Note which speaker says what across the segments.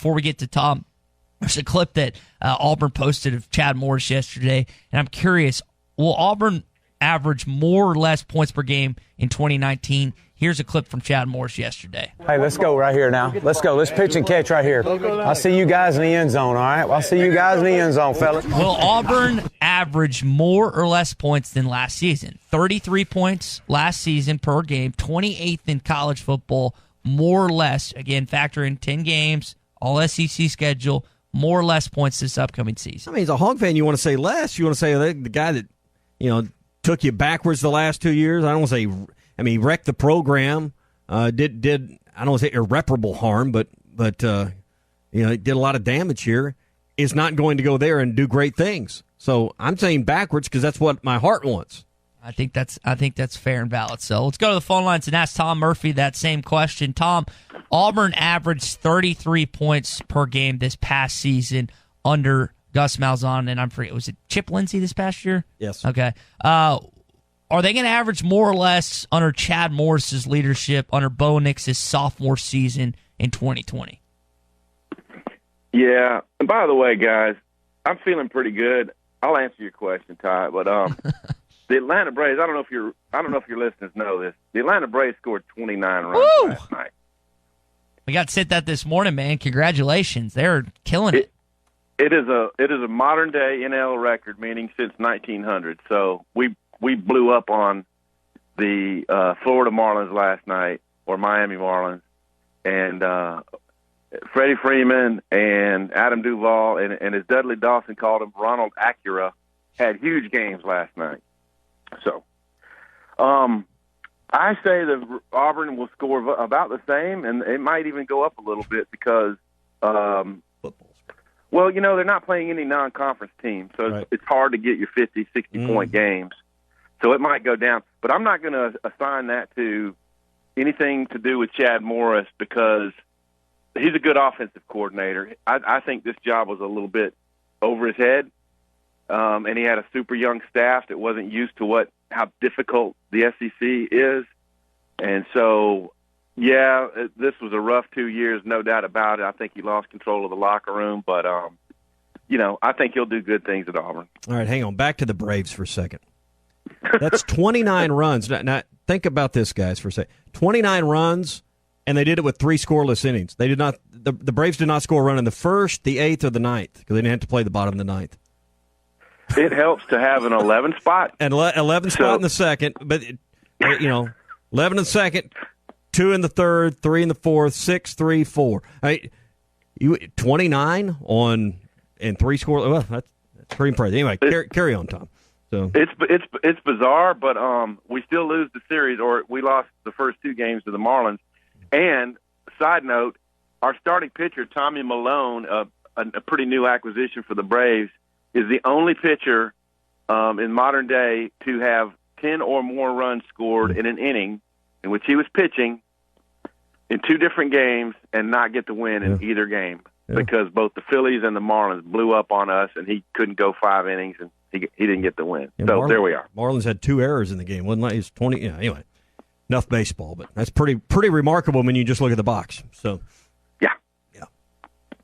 Speaker 1: before we get to Tom, there's a clip that Auburn posted of Chad Morris yesterday, and I'm curious, will Auburn average more or less points per game in 2019? Here's a clip from Chad Morris yesterday.
Speaker 2: Hey, let's go right here now. Let's go. Let's pitch and catch right here. I'll see you guys in the end zone, all right? I'll see you guys in the end zone, fellas.
Speaker 1: Will Auburn average more or less points than last season? 33 points last season per game, 28th in college football, more or less. Again, factor in 10 games, all SEC schedule, more or less points this upcoming season.
Speaker 3: I mean, as a Hog fan, you want to say less. You want to say the guy that, took you backwards the last 2 years. I don't want to say, he wrecked the program, did I don't want to say irreparable harm, but it did a lot of damage here. Is not going to go there and do great things. So I'm saying backwards because that's what my heart wants.
Speaker 1: I think that's fair and valid. So let's go to the phone lines and ask Tom Murphy that same question. Tom, Auburn averaged 33 points per game this past season under Gus Malzahn, and I'm forgetting, was it Chip Lindsey this past year?
Speaker 3: Yes.
Speaker 1: Okay. Are they going to average more or less under Chad Morris's leadership under Bo Nix's sophomore season in 2020?
Speaker 4: Yeah. And by the way, guys, I'm feeling pretty good. I'll answer your question, Ty, but the Atlanta Braves, I don't know if your listeners know this. The Atlanta Braves scored 29 runs last night.
Speaker 1: We got sent that this morning, man. Congratulations. They're killing it.
Speaker 4: It is a modern day NL record, meaning since 1900. So we blew up on the Florida Marlins last night, or Miami Marlins, and Freddie Freeman and Adam Duvall and as Dudley Dawson called him, Ronald Acura, had huge games last night. So I say that Auburn will score about the same, and it might even go up a little bit because they're not playing any non-conference teams, so it's hard to get your 50, 60-point games. So it might go down. But I'm not going to assign that to anything to do with Chad Morris because he's a good offensive coordinator. I think this job was a little bit over his head, and he had a super young staff that wasn't used to how difficult the SEC is. And so, this was a rough 2 years, no doubt about it. I think he lost control of the locker room, but, I think he'll do good things at Auburn.
Speaker 3: All right, hang on. Back to the Braves for a second. That's 29 runs. Now, think about this, guys, for a second. 29 runs, and they did it with 3 scoreless innings. They did not. The Braves did not score a run in the first, the 8th, or the 9th because they didn't have to play the bottom of the 9th.
Speaker 4: It helps to have an 11 spot.
Speaker 3: And 11 spot in the second, but, 11 in the second, 2 in the third, 3 in the fourth, 6, 3, 4. 29 and 3 score. Well, that's pretty impressive. Anyway, carry on, Tom. So
Speaker 4: it's bizarre, but we still lose the series, or we lost the first 2 games to the Marlins. And side note, our starting pitcher Tommy Malone, a pretty new acquisition for the Braves, is the only pitcher in modern day to have 10 or more runs scored in an inning in which he was pitching in 2 different games and not get the win in either game because both the Phillies and the Marlins blew up on us, and he couldn't go 5 innings, and he didn't get the win. So there we are.
Speaker 3: Marlins had 2 errors in the game. Wasn't like it's 20. Anyway, enough baseball, but that's pretty remarkable when you just look at the box. So.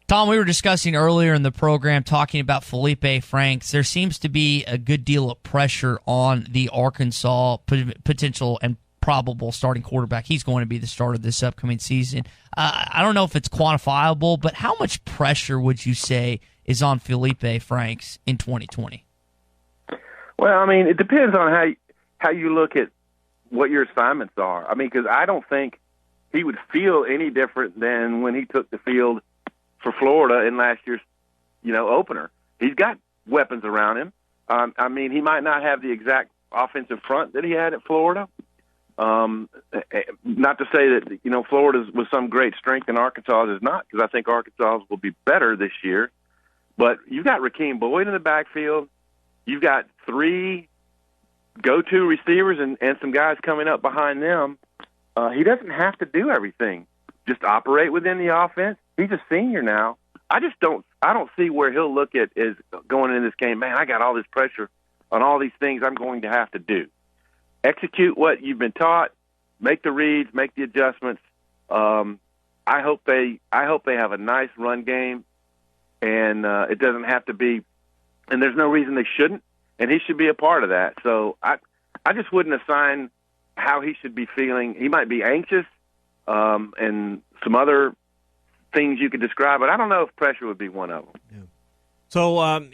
Speaker 1: Tom, we were discussing earlier in the program talking about Feleipe Franks. There seems to be a good deal of pressure on the Arkansas potential and probable starting quarterback. He's going to be the starter this upcoming season. I don't know if it's quantifiable, but how much pressure would you say is on Feleipe Franks in 2020?
Speaker 4: Well, it depends on how you look at what your assignments are. Because I don't think he would feel any different than when he took the field for Florida in last year's, opener. He's got weapons around him. He might not have the exact offensive front that he had at Florida. Not to say that, Florida was some great strength and Arkansas is not, because I think Arkansas will be better this year. But you've got Rakeem Boyd in the backfield. You've got 3 go-to receivers and some guys coming up behind them. He doesn't have to do everything. Just operate within the offense. He's a senior now. I don't see where he'll look at as going into this game, man, I got all this pressure on all these things I'm going to have to do. Execute what you've been taught, make the reads, make the adjustments, I hope they have a nice run game, and it doesn't have to be. And there's no reason they shouldn't, and he should be a part of that. So I just wouldn't assign how he should be feeling. He might be anxious, and some other things you could describe, but I don't know if pressure would be one of them.
Speaker 3: Yeah. So,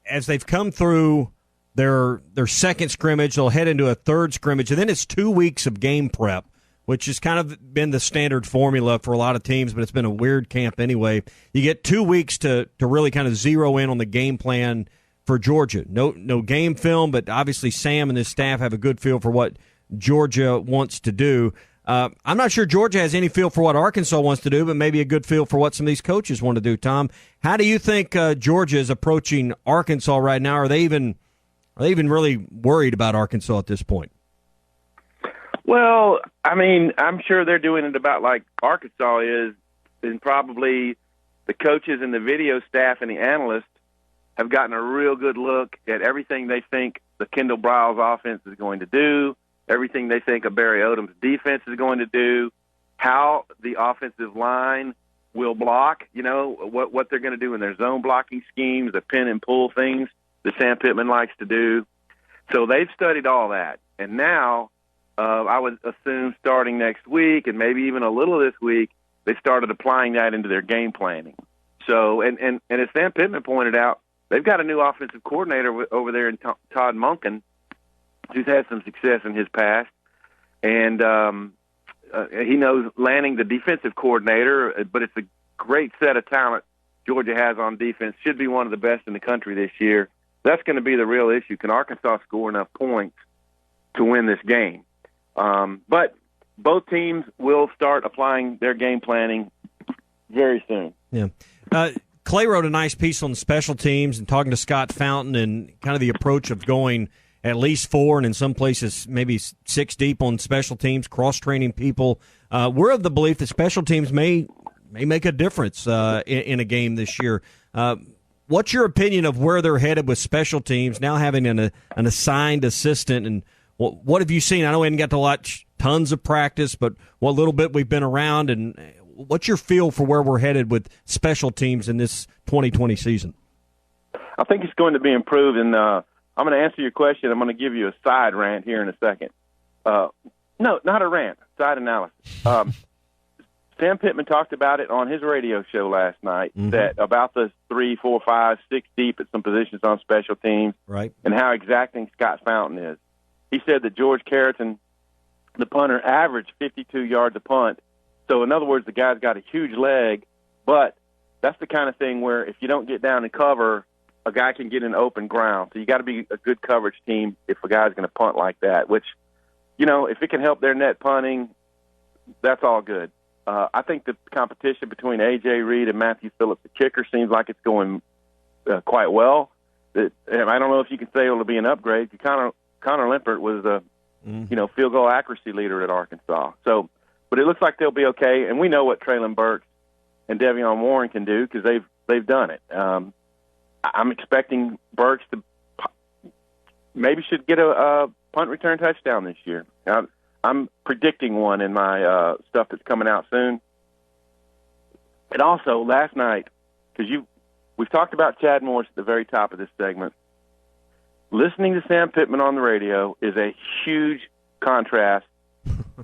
Speaker 3: as they've come through their second scrimmage, they'll head into a third scrimmage, and then it's 2 weeks of game prep, which has kind of been the standard formula for a lot of teams, but it's been a weird camp anyway. You get 2 weeks to really kind of zero in on the game plan for Georgia. No game film, but obviously Sam and his staff have a good feel for what Georgia wants to do. I'm not sure Georgia has any feel for what Arkansas wants to do, but maybe a good feel for what some of these coaches want to do. Tom, how do you think Georgia is approaching Arkansas right now? Are they even really worried about Arkansas at this point?
Speaker 4: Well, I mean, I'm sure they're doing it about like Arkansas is, and probably the coaches and the video staff and the analysts have gotten a real good look at everything they think the Kendall Briles offense is going to do, everything they think a Barry Odom's defense is going to do, how the offensive line will block, what they're going to do in their zone blocking schemes, the pin and pull things that Sam Pittman likes to do. So they've studied all that. And now I would assume starting next week and maybe even a little this week, they started applying that into their game planning. So, and as Sam Pittman pointed out, they've got a new offensive coordinator over there in Todd Monken, who's had some success in his past. And he knows landing the defensive coordinator, but it's a great set of talent Georgia has on defense. Should be one of the best in the country this year. That's going to be the real issue. Can Arkansas score enough points to win this game? But both teams will start applying their game planning very soon.
Speaker 3: Yeah. Clay wrote a nice piece on the special teams and talking to Scott Fountain and kind of the approach of going at least 4 and in some places maybe 6 deep on special teams, cross-training people. We're of the belief that special teams may make a difference in a game this year. What's your opinion of where they're headed with special teams, now having an assigned assistant, and what have you seen? I know we haven't got to watch tons of practice, but what little bit we've been around, and what's your feel for where we're headed with special teams in this 2020 season?
Speaker 4: I think it's going to be improved, and I'm going to answer your question. I'm going to give you a side rant here in a second. No, not a rant, side analysis. Sam Pittman talked about it on his radio show last night, that about the 3, 4, 5, 6 deep at some positions on special teams,
Speaker 3: right,
Speaker 4: and how exacting Scott Fountain is. He said that George Carrington, the punter, averaged 52 yards a punt. So, in other words, the guy's got a huge leg, but that's the kind of thing where if you don't get down and cover, a guy can get in open ground. So you got to be a good coverage team if a guy's going to punt like that, which, if it can help their net punting, that's all good. I think the competition between A.J. Reed and Matthew Phillips, the kicker, seems like it's going quite well. And I don't know if you can say it'll be an upgrade. Connor Limpert was the field goal accuracy leader at Arkansas. So, but it looks like they'll be okay. And we know what Traylon Burks and Devion Warren can do because they've done it. I'm expecting Burks to maybe should get a punt return touchdown this year. I'm predicting one in my stuff that's coming out soon. And also, last night, because we've talked about Chad Morris at the very top of this segment, listening to Sam Pittman on the radio is a huge contrast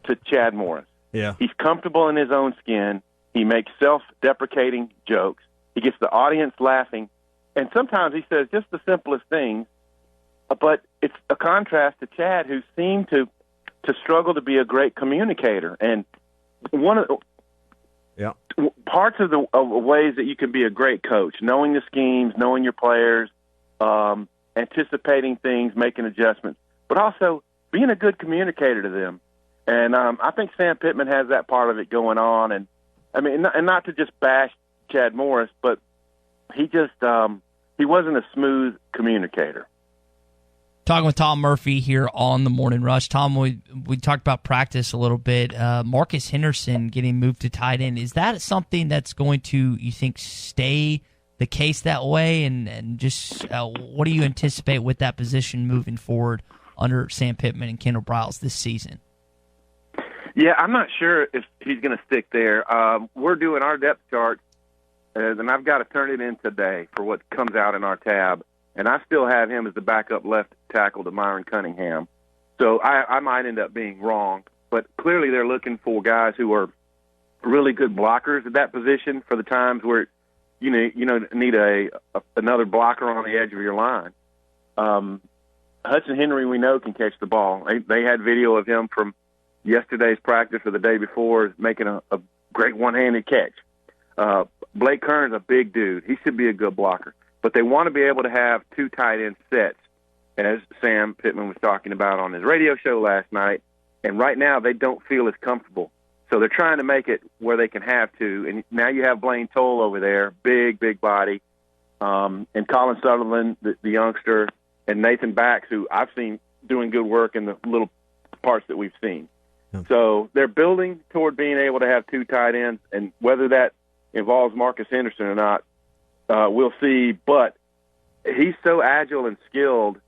Speaker 4: to Chad Morris.
Speaker 3: Yeah.
Speaker 4: He's comfortable in his own skin. He makes self-deprecating jokes. He gets the audience laughing. And sometimes he says just the simplest things, but it's a contrast to Chad, who seemed to struggle to be a great communicator. And one of the parts of the ways that you can be a great coach, knowing the schemes, knowing your players, anticipating things, making adjustments, but also being a good communicator to them. And I think Sam Pittman has that part of it going on. And I mean, and not to just bash Chad Morris, but he just he wasn't a smooth communicator.
Speaker 1: Talking with Tom Murphy here on the Morning Rush. Tom, we talked about practice a little bit. Marcus Henderson getting moved to tight end. Is that something that's going to, you think, stay the case that way? And just what do you anticipate with that position moving forward under Sam Pittman and Kendall Briles this season?
Speaker 4: Yeah, I'm not sure if he's going to stick there. We're doing our depth chart, and I've got to turn it in today for what comes out in our tab. And I still have him as the backup left tackle to Myron Cunningham. So I might end up being wrong. But clearly they're looking for guys who are really good blockers at that position for the times where you need another blocker on the edge of your line. Hudson Henry, we know, can catch the ball. They had video of him from yesterday's practice or the day before making a great one-handed catch. Blake Kern's a big dude. He should be a good blocker. But they want to be able to have two tight end sets, as Sam Pittman was talking about on his radio show last night. And right now they don't feel as comfortable. So they're trying to make it where they can have two. And now you have Blaine Toll over there, big body, and Colin Sutherland, the youngster, and Nathan Bax, who I've seen doing good work in the little parts that we've seen. So they're building toward being able to have two tight ends, and whether that involves Marcus Henderson or not, we'll see. But he's so agile and skilled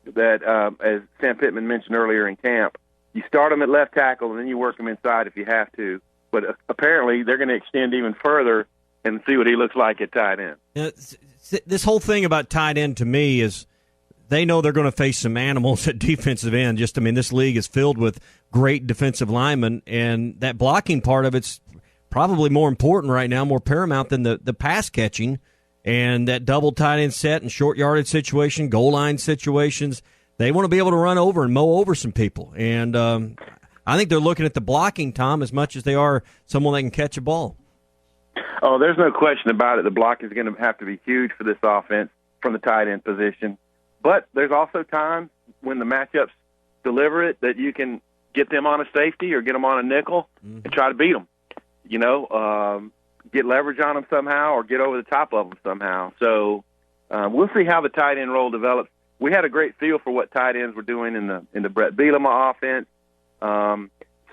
Speaker 4: that, as Sam Pittman mentioned earlier in camp, you start him at left tackle and then you work him inside if you have to. But apparently they're going to extend even further and see what he looks like at tight end.
Speaker 3: This whole thing about tight end to me is they know they're going to face some animals at defensive end. This league is filled with great defensive linemen, and that blocking part of it's probably more important right now, more paramount than the pass catching. And that double tight end set and short yardage situation, goal line situations, they want to be able to run over and mow over some people. And I think they're looking at the blocking, Tom, as much as they are someone that can catch a ball.
Speaker 4: Oh, there's no question about it. The block is going to have to be huge for this offense from the tight end position. But there's also times when the matchups deliver it that you can get them on a safety or get them on a nickel and try to beat them. Get leverage on them somehow or get over the top of them somehow. So we'll see how the tight end role develops. We had a great feel for what tight ends were doing in the Brett Bielema offense.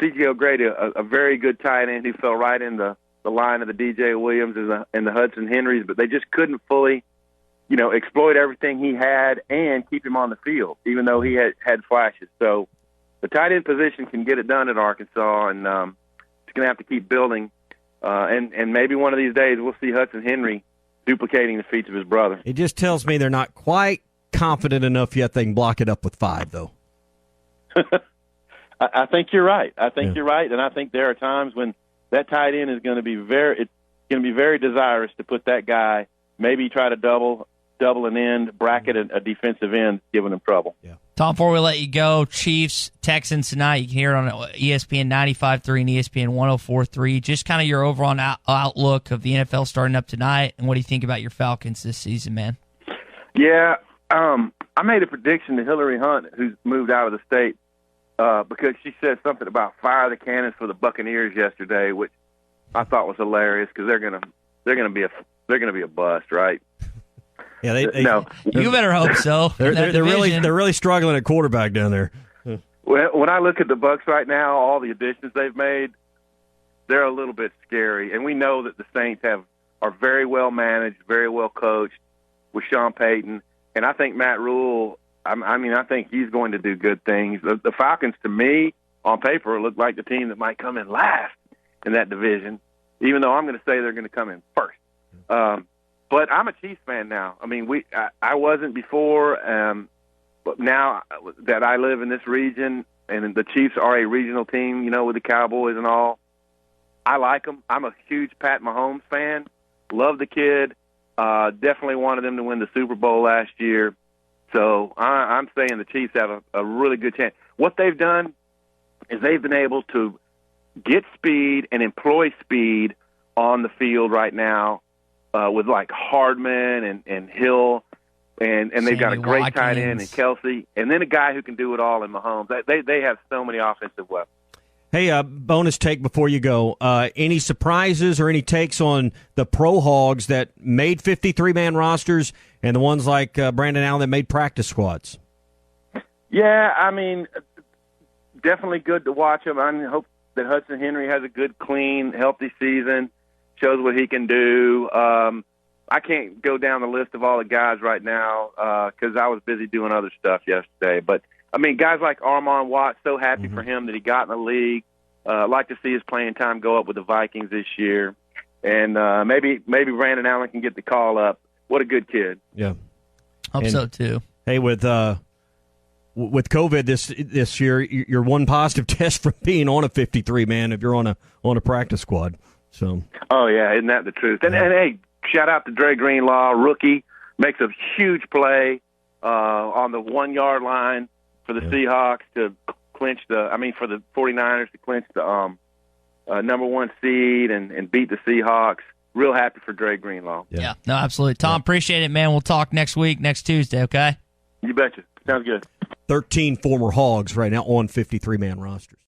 Speaker 4: C.J. O'Grady, a very good tight end who fell right in the line of the D.J. Williams and the Hudson Henrys, but they just couldn't fully, exploit everything he had and keep him on the field, even though he had flashes. So the tight end position can get it done at Arkansas, and it's going to have to keep building. And maybe one of these days we'll see Hudson Henry duplicating the feats of his brother.
Speaker 3: It just tells me they're not quite confident enough yet they can block it up with 5, though.
Speaker 4: I think you're right. You're right, and I think there are times when that tight end is going to be very desirous to put that guy, maybe try to double an end, bracket a defensive end, giving him trouble.
Speaker 3: Yeah.
Speaker 1: Tom, before we let you go, Chiefs, Texans tonight. You can hear it on ESPN 95.3 and ESPN 104.3. Just kind of your overall outlook of the NFL starting up tonight, and what do you think about your Falcons this season, man?
Speaker 4: Yeah, I made a prediction to Hillary Hunt, who's moved out of the state, because she said something about fire the cannons for the Buccaneers yesterday, which I thought was hilarious because they're gonna be a bust, right?
Speaker 3: Yeah,
Speaker 4: no.
Speaker 1: You better hope so.
Speaker 3: They're really struggling at quarterback down there.
Speaker 4: Well, when I look at the Bucs right now, all the additions they've made, they're a little bit scary, and we know that the Saints are very well managed, very well coached with Sean Payton, and I think Matt Rule. I think he's going to do good things. The Falcons, to me, on paper, look like the team that might come in last in that division, even though I'm going to say they're going to come in first. But I'm a Chiefs fan now. I wasn't before, but now that I live in this region and the Chiefs are a regional team, with the Cowboys and all, I like them. I'm a huge Pat Mahomes fan. Love the kid. Definitely wanted them to win the Super Bowl last year. So I'm saying the Chiefs have a really good chance. What they've done is they've been able to get speed and employ speed on the field right now with like Hardman and Hill, and they've got a great
Speaker 1: Watkins.
Speaker 4: tight end in Kelsey, and then a guy who can do it all in Mahomes. They have so many offensive weapons.
Speaker 3: Hey, bonus take before you go. Any surprises or any takes on the Pro Hogs that made 53-man rosters and the ones like Brandon Allen that made practice squads?
Speaker 4: Yeah, definitely good to watch them. I hope that Hudson Henry has a good, clean, healthy season, shows what he can do. I can't go down the list of all the guys right now because I was busy doing other stuff yesterday. But, guys like Armon Watts, so happy for him that he got in the league. like to see his playing time go up with the Vikings this year. And maybe Brandon Allen can get the call up. What a good kid.
Speaker 3: Yeah.
Speaker 1: Hope so, too.
Speaker 3: Hey, with COVID this year, you're one positive test from being on a 53-man if you're on a practice squad. So.
Speaker 4: Oh, yeah, isn't that the truth? And hey, shout out to Dre Greenlaw, rookie, makes a huge play on the 1-yard line for the Seahawks to clinch for the 49ers to clinch the number 1 seed and beat the Seahawks. Real happy for Dre Greenlaw.
Speaker 1: Yeah, no, absolutely. Tom, appreciate it, man. We'll talk next week, next Tuesday, okay?
Speaker 4: You betcha. Sounds good.
Speaker 3: 13 former Hogs right now on 53-man rosters.